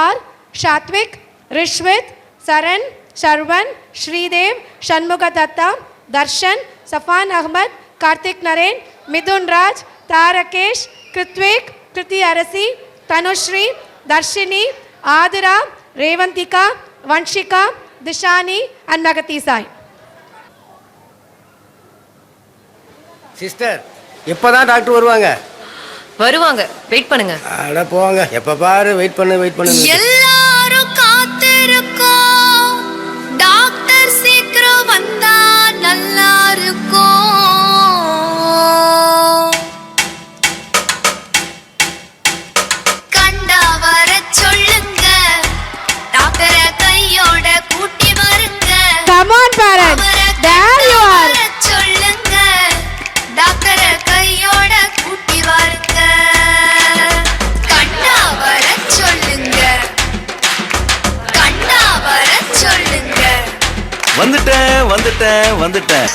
R, Shathvik, Rishvith, Saran, Sharvan, Sridev, Shanmuga Datta, Dharshan, Safan Ahmed, Karthik Naren, Mithun Raj, Tharakesh, Kiruthvik, Kiruthi Arasi, Dhanushree, Dharshini, Aadhira, Revanthika, Vanshika, Dishani and Magathi Sai. Sister, எப்போதான் doctor வருவாங்க? வருவாங்க, வெயிட் பண்ணுங்க. அட போவாங்க, எப்ப பாரு வெயிட் பண்ணு. எல்லாரும் காத்திருக்கோம், டாக்டர் சீக்கிரம் வந்தா நல்லா இருக்கும். கண்டா வர சொல்லுங்க, டாக்டரை கையோட கூட்டி வருங்க. Come on parents, there you are. சொல்லுங்க, டாக்டரை கையோட கூட்டி வருங்க. கண்டா வர சொல்லுங்க, கண்டா வர சொல்லுங்க. வந்துட்டேன்.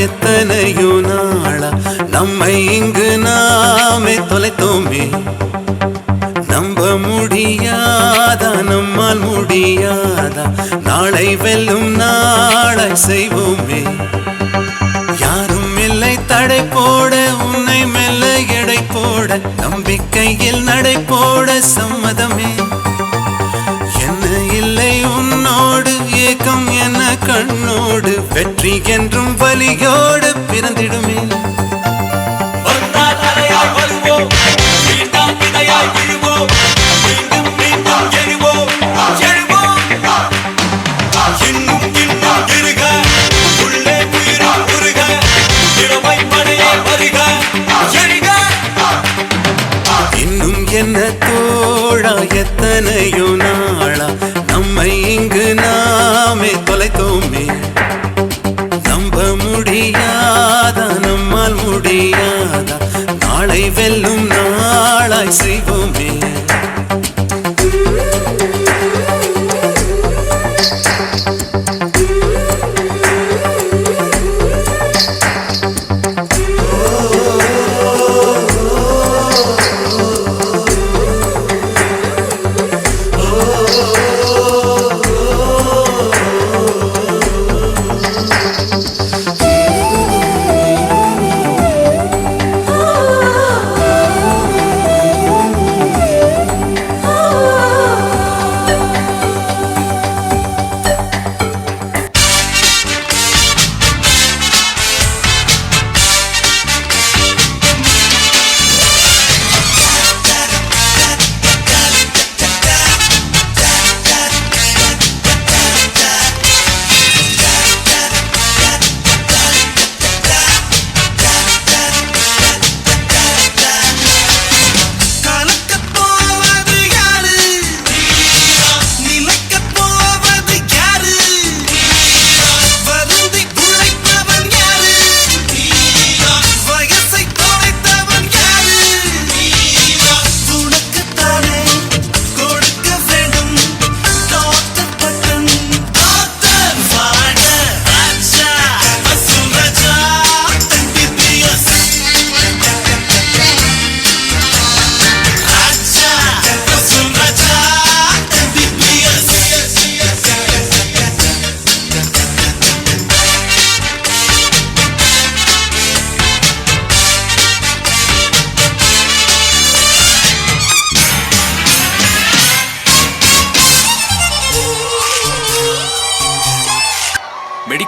எத்தனையோ நாளா நம்மை இங்கு நாமே தொலைத்தோமே. நம்ப முடியாதா, நம்மால் முடியாதா, நாளை வெல்லும் நாளை செய்வோமே. யாரும் இல்லை தடை போட, உன்னை மெல்ல எடை போட, நம்பிக்கையில் நடை போட சம்மதமே. என்ன இல்லை உன்னோடு, ஏக்கம் என்ன கண்ணோடு, வெற்றி என்றும் வலியோடு பிறந்திடுமே. இன்னும் என்ன தோழா, எத்தனையோ நாளா நம்மை இங்கு நாமே தொலைத்தோமே. நம்ப முடியாதா, நம்மால் முடியாதா, நாளை வெல்லும் நாளாய் செய்வோமே.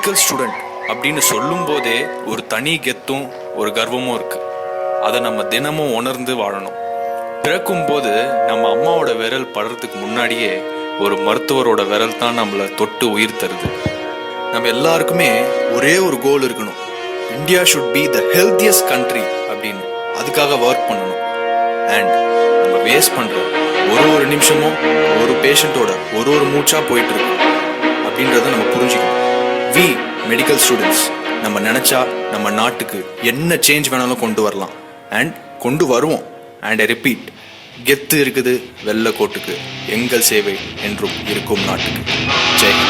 மெடிக்கல் ஸ்டூடெண்ட் அப்படின்னு சொல்லும் போதே ஒரு தனி கெத்தும் ஒரு கர்வமும் இருக்கு. அதை நம்ம தினமும் உணர்ந்து வாழணும். பிறக்கும் போது நம்ம அம்மாவோட விரல் படுறதுக்கு முன்னாடியே ஒரு மருத்துவரோட விரல் தான் நம்மளை தொட்டு உயிர் தருது. நம்ம எல்லாருக்குமே ஒரே ஒரு கோல் இருக்கணும், India should be the healthiest country அப்படின்னு. அதுக்காக ஒர்க் பண்ணணும். அண்ட் நம்ம வேஸ்ட் பண்ற ஒரு நிமிஷமும் ஒரு பேஷண்ட்டோட ஒரு மூச்சா போயிட்டு இருக்கு அப்படின்றத நம்ம புரிஞ்சுக்கணும். வி மெடிக்கல் ஸ்டூடெண்ட்ஸ் நம்ம நினைச்சா நம்ம நாட்டுக்கு என்ன சேஞ்ச் வேணாலும் கொண்டு வரலாம். அண்ட் கொண்டு வருவோம். அண்ட் ஐ ரிப்பீட், கெத்து இருக்குது வெள்ளை கோட்டுக்கு, எங்கள் சேவை என்றும் இருக்கும் நாட்டுக்கு. ஜெய்.